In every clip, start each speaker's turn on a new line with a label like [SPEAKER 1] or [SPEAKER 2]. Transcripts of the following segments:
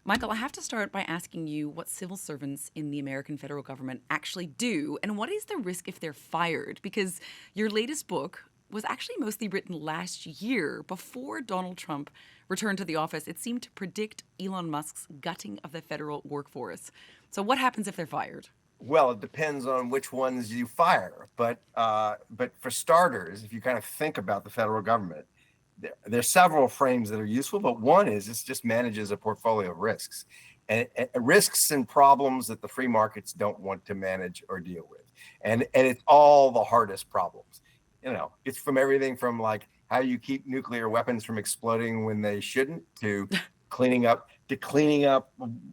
[SPEAKER 1] Michael, I have to start by asking you what civil servants in the American federal government actually do, and what is the risk if they're fired? Because your latest book was actually mostly written last year before Donald Trump returned to the office. It seemed to predict Elon Musk's gutting of the federal workforce. So, what happens if they're fired?
[SPEAKER 2] Well, it depends on which ones you fire. But for starters, if you kind of think about the federal government, there's several frames that are useful, but one is it just manages a portfolio of risks and risks and problems that the free markets don't want to manage or deal with. And it's all the hardest problems. It's from everything from like how you keep nuclear weapons from exploding when they shouldn't to cleaning up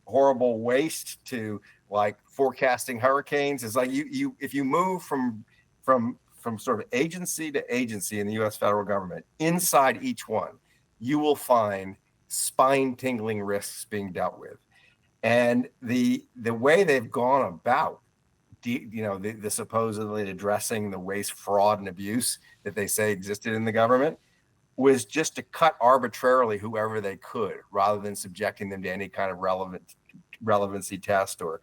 [SPEAKER 2] horrible waste to like forecasting hurricanes. It's like you if you move from sort of agency to agency in the US federal government, inside each one, you will find spine tingling risks being dealt with. And the way they've gone about the supposedly addressing the waste, fraud, and abuse that they say existed in the government was just to cut arbitrarily whoever they could, rather than subjecting them to any kind of relevancy test or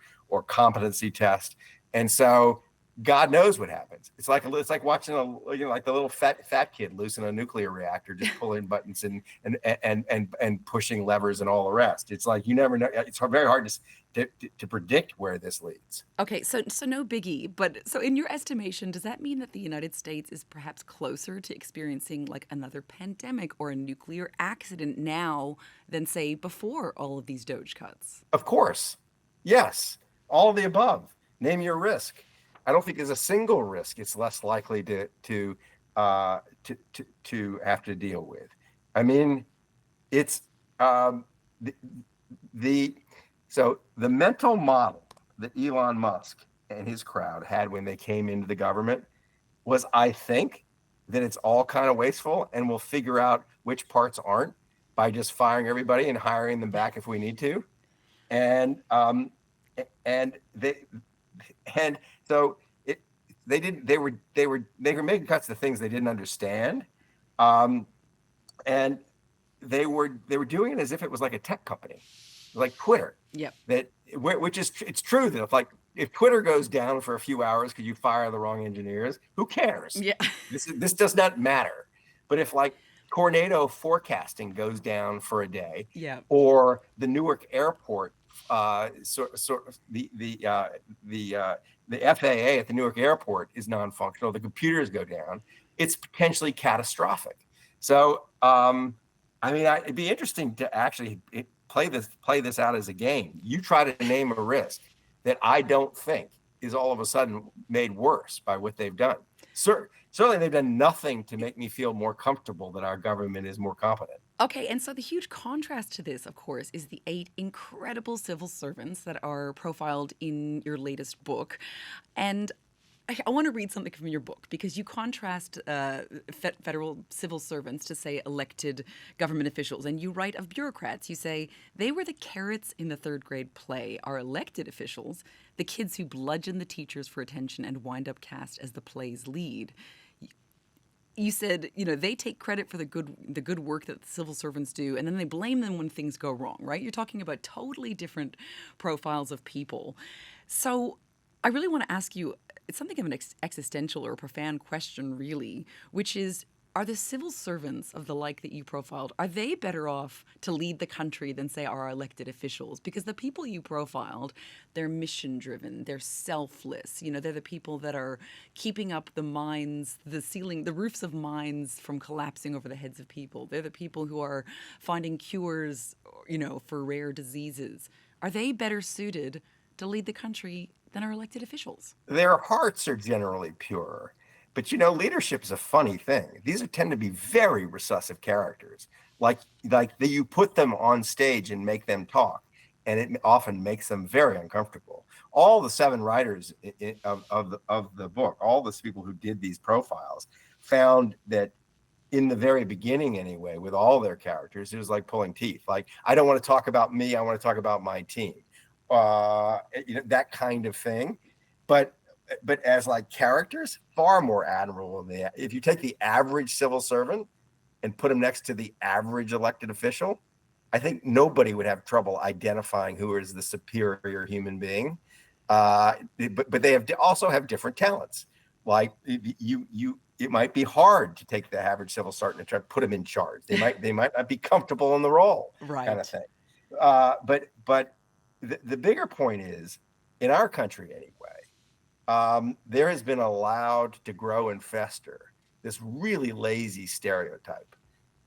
[SPEAKER 2] competency test. And so God knows what happens. It's like watching like the little fat kid loosen a nuclear reactor, just pulling buttons and pushing levers and all the rest. It's like you never know. It's very hard to predict where this leads.
[SPEAKER 1] Okay, so no biggie, but so in your estimation, does that mean that the United States is perhaps closer to experiencing like another pandemic or a nuclear accident now than say before all of these DOGE cuts?
[SPEAKER 2] Of course, yes, all of the above. Name your risk. I don't think there's a single risk it's less likely to have to deal with. I mean, it's the so the mental model that Elon Musk and his crowd had when they came into the government was, I think, that it's all kind of wasteful, and we'll figure out which parts aren't by just firing everybody and hiring them back if we need to. And and they and so they didn't they were making cuts to things they didn't understand, and they were doing it as if it was like a tech company, like Twitter.
[SPEAKER 1] Yep.
[SPEAKER 2] Which is, it's true that if Twitter goes down for a few hours because you fire the wrong engineers, who cares?
[SPEAKER 1] Yeah.
[SPEAKER 2] This does not matter. But if like tornado forecasting goes down for a day,
[SPEAKER 1] Yeah.
[SPEAKER 2] or the Newark airport, the FAA at the Newark airport is non-functional, the computers go down, it's potentially catastrophic. So, it'd be interesting to actually play this out as a game. You try to name a risk that I don't think is all of a sudden made worse by what they've done. Certainly they've done nothing to make me feel more comfortable that our government is more competent.
[SPEAKER 1] Okay, and so the huge contrast to this, of course, is the 8 incredible civil servants that are profiled in your latest book. And I want to read something from your book because you contrast federal civil servants to, say, elected government officials. And you write of bureaucrats. You say, they were the carrots in the third grade play. Our elected officials, the kids who bludgeon the teachers for attention and wind up cast as the play's lead. You said, they take credit for the good work that the civil servants do, and then they blame them when things go wrong, right? You're talking about totally different profiles of people. So I really want to ask you, it's something of an existential or profound question, really, which is, are the civil servants of the like that you profiled, are they better off to lead the country than, say, our elected officials? Because the people you profiled, they're mission-driven, they're selfless. They're the people that are keeping up the mines, the roofs of mines from collapsing over the heads of people. They're the people who are finding cures, for rare diseases. Are they better suited to lead the country than our elected officials?
[SPEAKER 2] Their hearts are generally purer. But leadership is a funny thing. These tend to be very recessive characters. Like you put them on stage and make them talk, and it often makes them very uncomfortable. All the 7 writers of the book, all the people who did these profiles, found that in the very beginning, anyway, with all their characters, it was like pulling teeth. Like, I don't want to talk about me. I want to talk about my team. That kind of thing. But as like characters, far more admirable than that. If you take the average civil servant and put him next to the average elected official, I think nobody would have trouble identifying who is the superior human being. But they also have different talents. Like it might be hard to take the average civil sergeant and try to put him in charge. They might not be comfortable in the role, kind of
[SPEAKER 1] Right.
[SPEAKER 2] thing. But the bigger point is, in our country anyway, there has been allowed to grow and fester this really lazy stereotype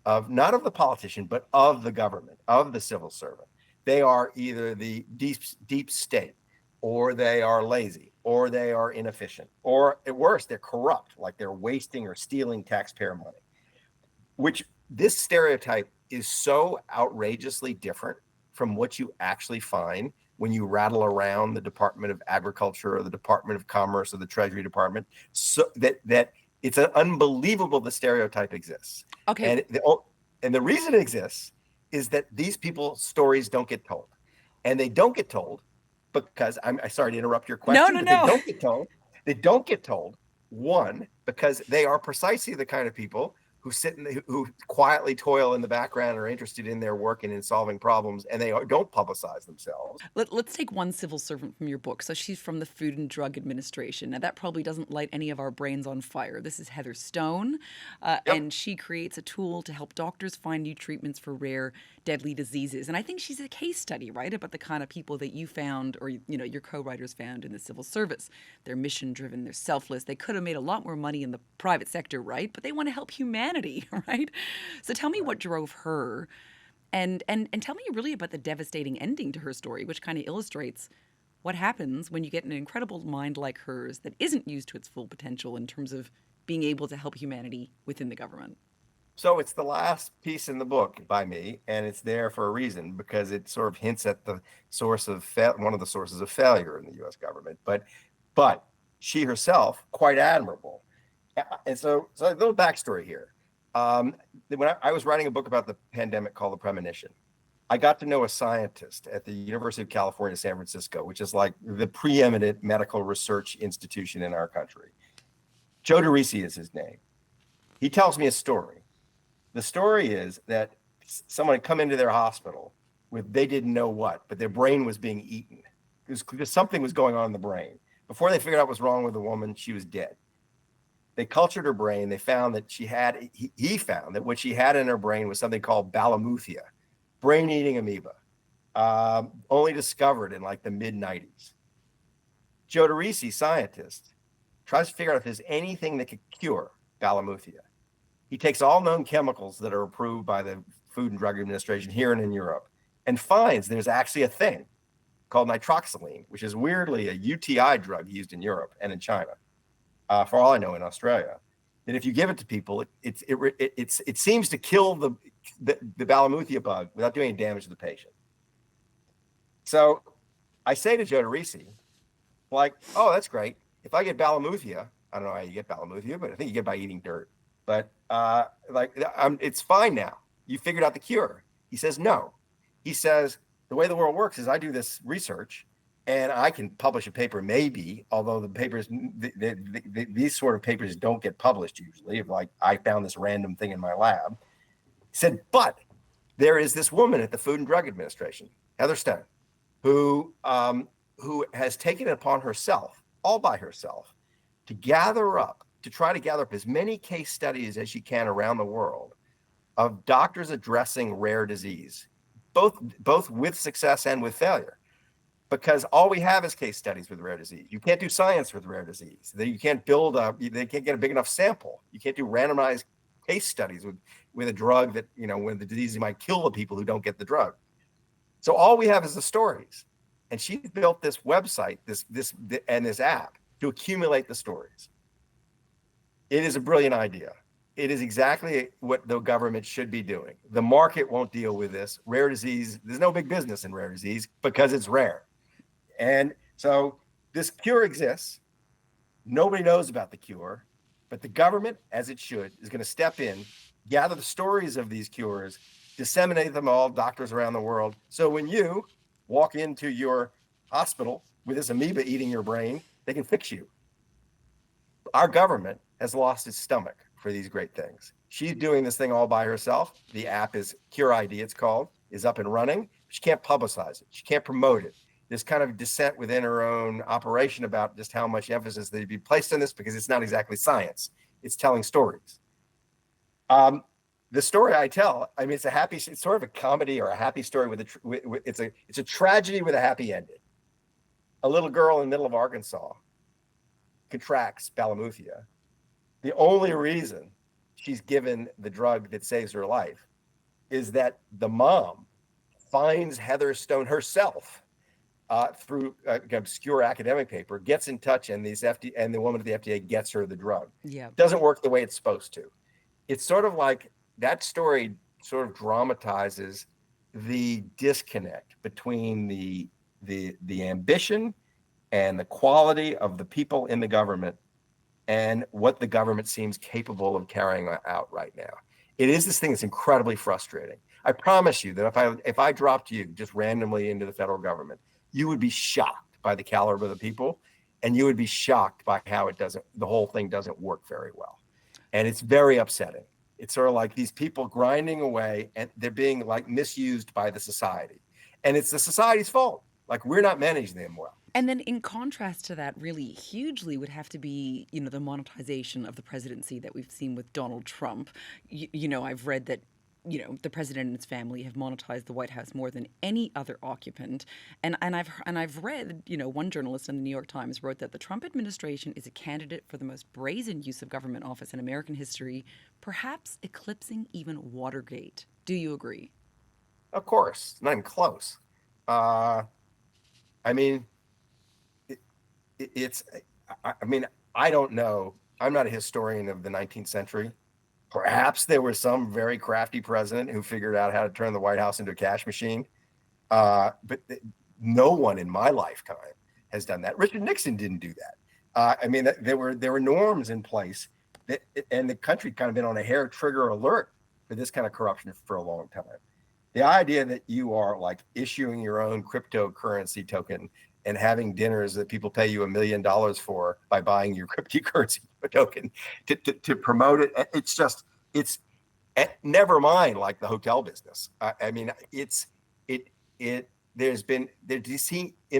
[SPEAKER 2] of not of the politician, but of the government, of the civil servant. They are either the deep state, or they are lazy, or they are inefficient, or at worst, they're corrupt, like they're wasting or stealing taxpayer money. Which this stereotype is so outrageously different from what you actually find when you rattle around the Department of Agriculture or the Department of Commerce or the Treasury Department, so that it's unbelievable the stereotype exists.
[SPEAKER 1] Okay.
[SPEAKER 2] And the reason it exists is that these people's stories don't get told. And they don't get told because I'm sorry to interrupt your
[SPEAKER 1] No,
[SPEAKER 2] question,
[SPEAKER 1] no,
[SPEAKER 2] but
[SPEAKER 1] no.
[SPEAKER 2] they don't get told, one, because they are precisely the kind of people who who quietly toil in the background, are interested in their work and in solving problems, and they don't publicize themselves.
[SPEAKER 1] Let's take one civil servant from your book. So she's from the Food and Drug Administration. Now, that probably doesn't light any of our brains on fire. This is Heather Stone,
[SPEAKER 2] Yep.
[SPEAKER 1] and she creates a tool to help doctors find new treatments for rare, deadly diseases. And I think she's a case study, right, about the kind of people that you found, or your co-writers found in the civil service. They're mission-driven. They're selfless. They could have made a lot more money in the private sector, right? But they want to help humanity, right? So tell me what drove her. And tell me really about the devastating ending to her story, which kind of illustrates what happens when you get an incredible mind like hers that isn't used to its full potential in terms of being able to help humanity within the government.
[SPEAKER 2] So it's the last piece in the book by me, and it's there for a reason, because it sort of hints at the source of one of the sources of failure in the U.S. government. But she herself, quite admirable. And so a little backstory here. When I was writing a book about the pandemic called The Premonition, I got to know a scientist at the University of California, San Francisco, which is like the preeminent medical research institution in our country. Joe DeRisi is his name. He tells me a story. The story is that someone had come into their hospital with they didn't know what, but their brain was being eaten because something was going on in the brain. Before they figured out what was wrong with the woman, she was dead. They cultured her brain. They found that he found that what she had in her brain was something called balamuthia, brain-eating amoeba, only discovered in like the mid-90s. Joe DeRisi, scientist, tries to figure out if there's anything that could cure balamuthia. He takes all known chemicals that are approved by the Food and Drug Administration here and in Europe and finds there's actually a thing called nitroxyline, which is weirdly a UTI drug used in Europe and in China, for all I know in Australia. That if you give it to people, it seems to kill the balamuthia bug without doing any damage to the patient. So I say to Joe DeRisi, like, oh, that's great. If I get balamuthia, I don't know how you get balamuthia, but I think you get it by eating dirt. But it's fine now. You figured out the cure. He says, no. He says, the way the world works is I do this research and I can publish a paper maybe, although the papers, these sort of papers don't get published usually. If like I found this random thing in my lab. He said, but there is this woman at the Food and Drug Administration, Heather Stone, who has taken it upon herself, all by herself, to try to gather up as many case studies as she can around the world of doctors addressing rare disease, both with success and with failure. Because all we have is case studies with rare disease. You can't do science with rare disease. You can't they can't get a big enough sample. You can't do randomized case studies with a drug that, when the disease might kill the people who don't get the drug. So all we have is the stories. And she built this website, this app to accumulate the stories. It is a brilliant idea. It is exactly what the government should be doing. The market won't deal with this. Rare disease, there's no big business in rare disease because it's rare. And so this cure exists. Nobody knows about the cure, but the government, as it should, is going to step in, gather the stories of these cures, disseminate them all, doctors around the world. So when you walk into your hospital with this amoeba eating your brain, they can fix you. Our government has lost its stomach for these great things. She's doing this thing all by herself. The app is Cure ID, it's called. is up and running. She can't publicize it. She can't promote it. There's kind of dissent within her own operation about just how much emphasis they be placed on this, because it's not exactly science. It's telling stories. The story I tell, I mean, it's sort of a comedy or a happy story it's a tragedy with a happy ending. A little girl in the middle of Arkansas contracts balamuthia. The only reason she's given the drug that saves her life is that the mom finds Heather Stone herself through an obscure academic paper, gets in touch, and the woman at the FDA gets her the drug.
[SPEAKER 1] Yeah.
[SPEAKER 2] Doesn't work the way it's supposed to. It's sort of like that story sort of dramatizes the disconnect between the ambition and the quality of the people in the government and what the government seems capable of carrying out right now. It is this thing that's incredibly frustrating. I promise you that if I dropped you just randomly into the federal government, you would be shocked by the caliber of the people, and you would be shocked by how the whole thing doesn't work very well. And it's very upsetting. It's sort of like these people grinding away, and they're being like misused by the society. And it's the society's fault. Like, we're not managing them well.
[SPEAKER 1] And then in contrast to that, really hugely would have to be, the monetization of the presidency that we've seen with Donald Trump. I've read that, the president and his family have monetized the White House more than any other occupant. And I've read, one journalist in the New York Times wrote that the Trump administration is a candidate for the most brazen use of government office in American history, perhaps eclipsing even Watergate. Do you agree?
[SPEAKER 2] Of course, not even close. I mean, I don't know. I'm not a historian of the 19th century. Perhaps there was some very crafty president who figured out how to turn the White House into a cash machine. But no one in my lifetime has done that. Richard Nixon didn't do that. There were norms in place and the country kind of been on a hair trigger alert for this kind of corruption for a long time. The idea that you are like issuing your own cryptocurrency token and having dinners that people pay you $1 million for by buying your cryptocurrency token to promote it. It's never mind like the hotel business. In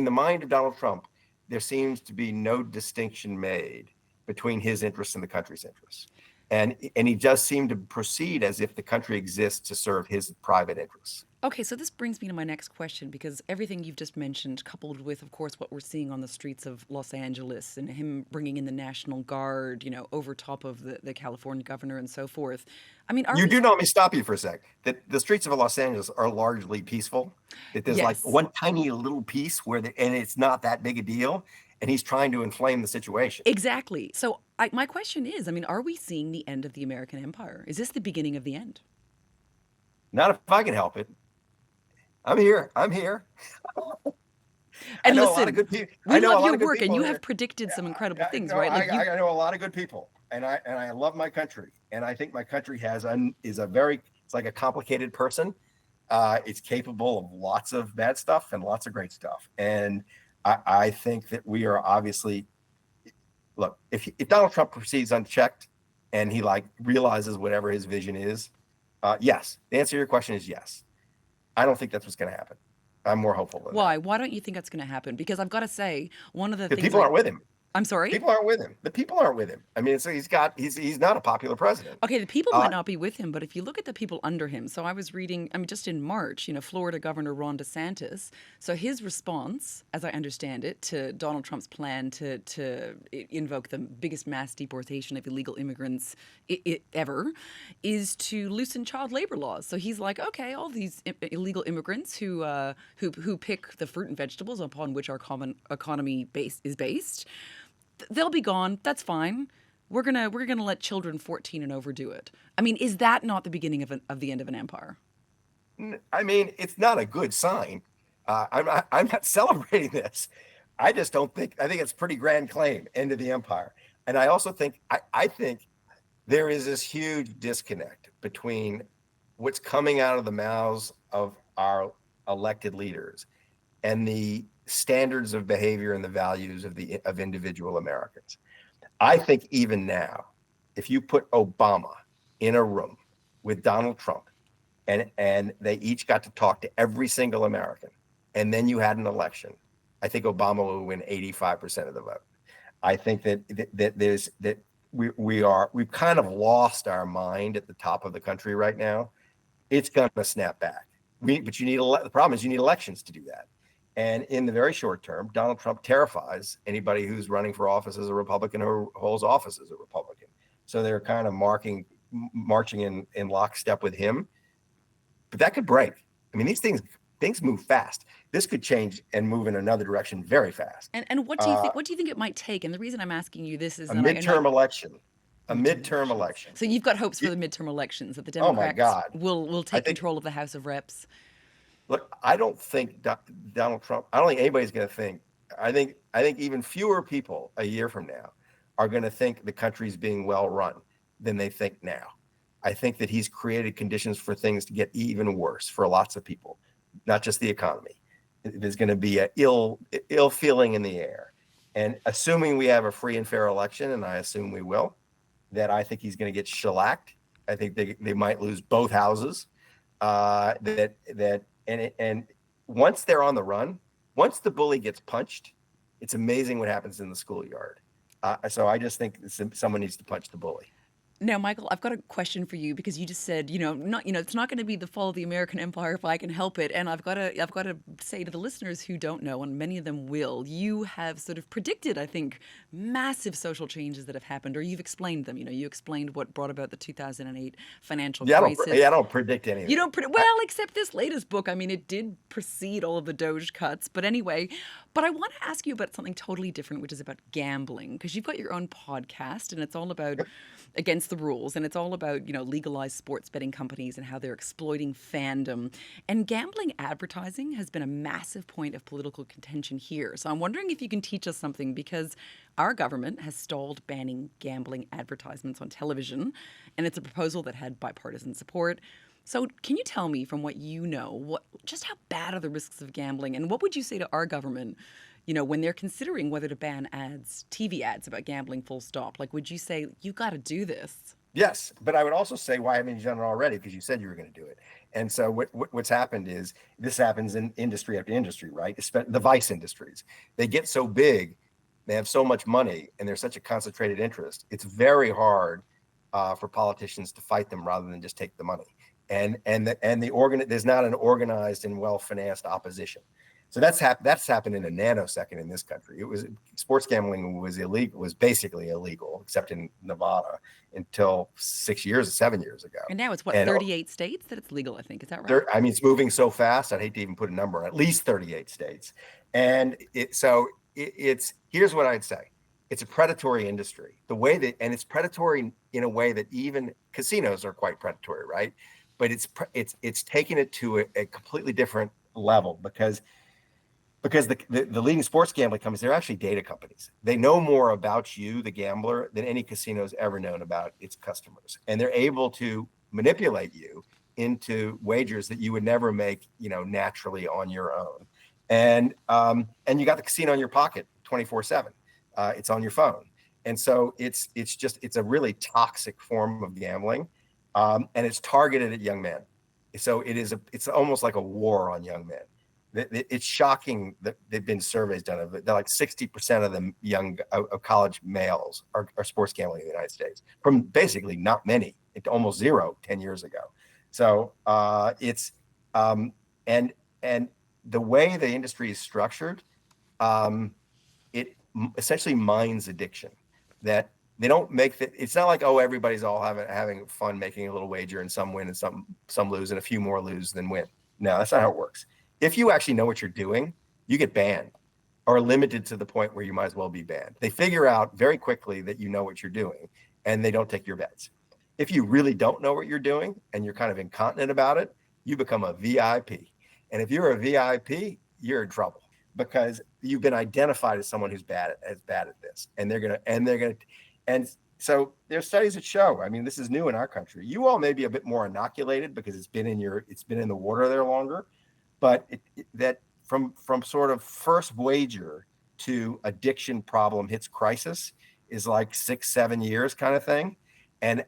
[SPEAKER 2] the mind of Donald Trump, there seems to be no distinction made between his interests and the country's interests. And he does seem to proceed as if the country exists to serve his private interests.
[SPEAKER 1] Okay, so this brings me to my next question, because everything you've just mentioned, coupled with, of course, what we're seeing on the streets of Los Angeles and him bringing in the National Guard, over top of the California governor and so forth.
[SPEAKER 2] Do know, let me stop you for a sec, that the streets of Los Angeles are largely peaceful, that there's like one tiny little piece and it's not that big a deal. And he's trying to inflame the situation.
[SPEAKER 1] Exactly. So my question is, are we seeing the end of the American empire? Is this the beginning of the end?
[SPEAKER 2] Not if I can help it. I'm here.
[SPEAKER 1] And listen,
[SPEAKER 2] a lot of good people.
[SPEAKER 1] We love your work, and you have predicted some incredible things, right?
[SPEAKER 2] I know a lot of good people, and I love my country, and I think my country it's like a complicated person. It's capable of lots of bad stuff and lots of great stuff, and I think that we are obviously, look, if Donald Trump proceeds unchecked and he realizes whatever his vision is, yes. The answer to your question is yes. I don't think that's what's going to happen. I'm more hopeful than
[SPEAKER 1] Why?
[SPEAKER 2] that.
[SPEAKER 1] Why don't you think that's going to happen? Because I've got to say, one of the things
[SPEAKER 2] people aren't with him.
[SPEAKER 1] I'm sorry?
[SPEAKER 2] People aren't with him. The people aren't with him. So he's not a popular president.
[SPEAKER 1] Okay, the people might not be with him, but if you look at the people under him, so I was reading, just in March, Florida Governor Ron DeSantis, so his response, as I understand it, to Donald Trump's plan to invoke the biggest mass deportation of illegal immigrants ever, is to loosen child labor laws. So he's like, okay, all these illegal immigrants who pick the fruit and vegetables upon which our common economy is based, they'll be gone. That's fine. We're gonna let children 14 and over do it. Is that not the beginning of the end of an empire?
[SPEAKER 2] It's not a good sign. I'm not celebrating this. I just don't think. I think it's a pretty grand claim, end of the empire. And I also think I think there is this huge disconnect between what's coming out of the mouths of our elected leaders and the standards of behavior and the values of individual Americans. I think even now, if you put Obama in a room with Donald Trump, and they each got to talk to every single American. And then you had an election. I think Obama will win 85% of the vote. I think that we've kind of lost our mind at the top of the country right now. It's going to snap back. But you need the problem is you need elections to do that. And in the very short term, Donald Trump terrifies anybody who's running for office as a Republican or holds office as a Republican. So they're kind of marching in lockstep with him. But that could break. I mean, these things move fast. This could change and move in another direction very fast.
[SPEAKER 1] And what do you think? What do you think it might take? And the reason I'm asking you this is
[SPEAKER 2] a midterm election. A midterm election.
[SPEAKER 1] So you've got hopes for the midterm elections that the
[SPEAKER 2] Oh my
[SPEAKER 1] Democrats
[SPEAKER 2] God.
[SPEAKER 1] will take control of the House of Reps.
[SPEAKER 2] Look, I don't think Donald Trump. I don't think anybody's going to think. I think even fewer people a year from now are going to think the country's being well run than they think now. I think that he's created conditions for things to get even worse for lots of people, not just the economy. There's going to be a ill feeling in the air. And assuming we have a free and fair election, and I assume we will, that I think he's going to get shellacked. I think they might lose both houses. And once they're on the run, once the bully gets punched, it's amazing what happens in the schoolyard. So I just think someone needs to punch the bully.
[SPEAKER 1] Now, Michael, I've got a question for you because you just said, it's not going to be the fall of the American empire if I can help it. And I've got to say to the listeners who don't know, and many of them will, you have sort of predicted, I think, massive social changes that have happened, or you've explained them. You explained what brought about the 2008 financial crisis.
[SPEAKER 2] I don't predict anything.
[SPEAKER 1] You don't predict, well, except this latest book. I mean, it did precede all of the DOGE cuts. But anyway, I want to ask you about something totally different, which is about gambling, because you've got your own podcast, and it's all about against the rules, and it's all about legalized sports betting companies and how they're exploiting fandom. And gambling advertising has been a massive point of political contention here. So I'm wondering if you can teach us something, because our government has stalled banning gambling advertisements on television, and it's a proposal that had bipartisan support. So can you tell me, from what you know, just how bad are the risks of gambling, and what would you say to our government when they're considering whether to ban TV ads about gambling full stop? Like, would you say, you got to do this?
[SPEAKER 2] Yes, but I would also say, why haven't you done it already? Because you said you were going to do it. And so what's happened is, this happens in industry after industry, right? The vice industries. They get so big, they have so much money, and there's such a concentrated interest. It's very hard for politicians to fight them rather than just take the money. And there's not an organized and well-financed opposition. So that's happened in a nanosecond in this country. Sports gambling was basically illegal, except in Nevada, until 7 years ago.
[SPEAKER 1] And now it's 38 states that it's legal, I think. Is that right?
[SPEAKER 2] It's moving so fast. I'd hate to even put a number on it. At least 38 states. And here's what I'd say. It's a predatory industry. And it's predatory in a way that even casinos are quite predatory, right? But it's taken it to a completely different level, because the leading sports gambling companies, they're actually data companies. They know more about you, the gambler, than any casino's ever known about its customers. And they're able to manipulate you into wagers that you would never make, naturally on your own. And you got the casino in your pocket 24/7. It's on your phone. And so it's a really toxic form of gambling. And it's targeted at young men. So it's almost like a war on young men. It's shocking that there've been surveys done of it. That like 60% of the young college males are sports gambling in the United States, from basically not many to almost zero 10 years ago. So and the way the industry is structured, it essentially mines addiction. That they don't make it's not like, everybody's all having fun making a little wager, and some win and some lose, and a few more lose than win. No, that's not how it works. If you actually know what you're doing, you get banned, or limited to the point where you might as well be banned. They figure out very quickly that you know what you're doing, and they don't take your bets. If you really don't know what you're doing and you're kind of incontinent about it, you become a VIP. And if you're a VIP, you're in trouble, because you've been identified as someone who's bad at this. And so there's studies that show, this is new in our country. You all may be a bit more inoculated because it's been in the water there longer. But that from sort of first wager to addiction problem hits crisis is like 6-7 years kind of thing. And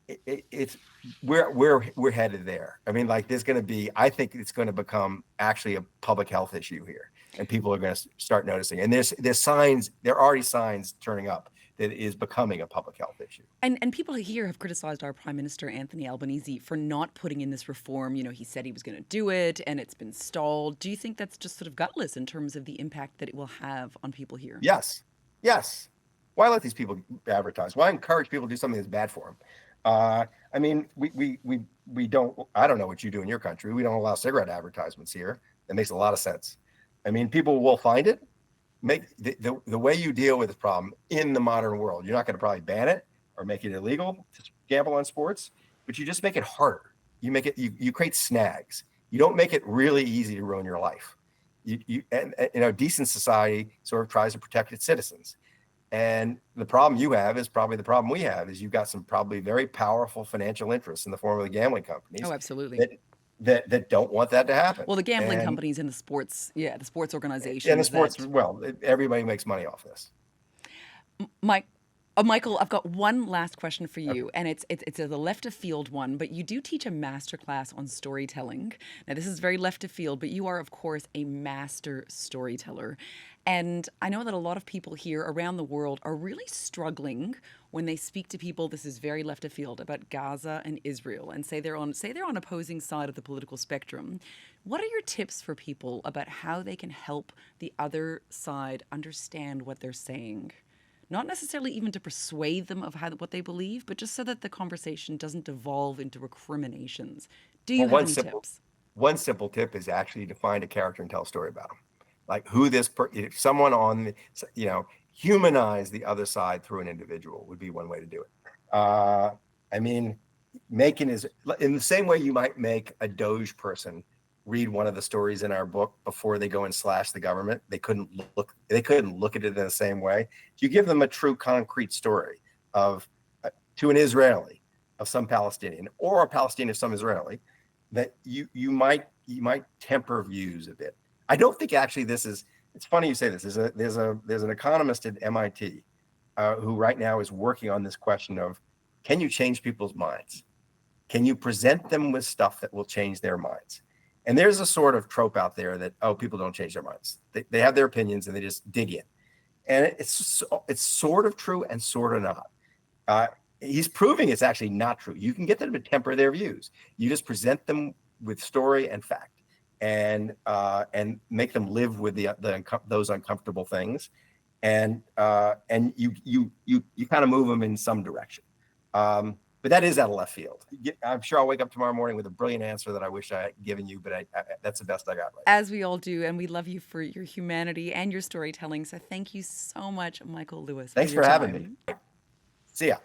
[SPEAKER 2] it's we're headed there. I mean, like there's going to be, I think it's going to become actually a public health issue here, and people are going to start noticing. And there's signs, there are already signs turning up that it is becoming a public health issue.
[SPEAKER 1] And people here have criticized our Prime Minister, Anthony Albanese, for not putting in this reform. You know, he said he was going to do it and it's been stalled. Do you think that's just sort of gutless in terms of the impact that it will have on people here?
[SPEAKER 2] Yes, yes. Why let these people advertise? Why encourage people to do something that's bad for them? I mean, we don't, I don't know what you do in your country. We don't allow cigarette advertisements here. That makes a lot of sense. I mean, people will find it. Make the way you deal with this problem in the modern world, you're not going to probably ban it or make it illegal to gamble on sports, but you just make it harder. You make it, you create snags. You don't make it really easy to ruin your life. And you know, decent society sort of tries to protect its citizens. And the problem you have is probably the problem we have, is you've got some probably very powerful financial interests in the form of the gambling companies.
[SPEAKER 1] Oh, absolutely.
[SPEAKER 2] That don't want that to happen.
[SPEAKER 1] Well, the gambling companies and the sports, the sports organizations.
[SPEAKER 2] And the sports, everybody makes money off this.
[SPEAKER 1] Michael, I've got one last question for you, and it's a left of field one, but you do teach a masterclass on storytelling. Now, this is very left of field, but you are, of course, a master storyteller. And I know that a lot of people here around the world are really struggling when they speak to people, this is very left of field, about Gaza and Israel, and say they're on opposing side of the political spectrum. What are your tips for people about how they can help the other side understand what they're saying? Not necessarily even to persuade them of what they believe, but just so that the conversation doesn't devolve into recriminations. Do you have any tips?
[SPEAKER 2] One simple tip is actually to find a character and tell a story about them. Like who if someone on, humanize the other side through an individual would be one way to do it. I mean, making is in the same way you might make a DOGE person read one of the stories in our book before they go and slash the government. They couldn't look at it in the same way. If you give them a true concrete story of to an Israeli of some Palestinian, or a Palestinian of some Israeli, that you might temper views a bit. I don't think actually it's funny you say this. There's an economist at MIT who right now is working on this question of, can you change people's minds? Can you present them with stuff that will change their minds? And there's a sort of trope out there that, people don't change their minds. They have their opinions and they just dig in. And it's sort of true and sort of not. He's proving it's actually not true. You can get them to temper their views. You just present them with story and fact, and make them live with those uncomfortable things, and you kind of move them in some direction. But that is out of left field. I'm sure I'll wake up tomorrow morning with a brilliant answer that I wish I had given you, but that's the best I got right now.
[SPEAKER 1] As we all do, and we love you for your humanity and your storytelling. So thank you so much, Michael Lewis.
[SPEAKER 2] Thanks for having me. See ya.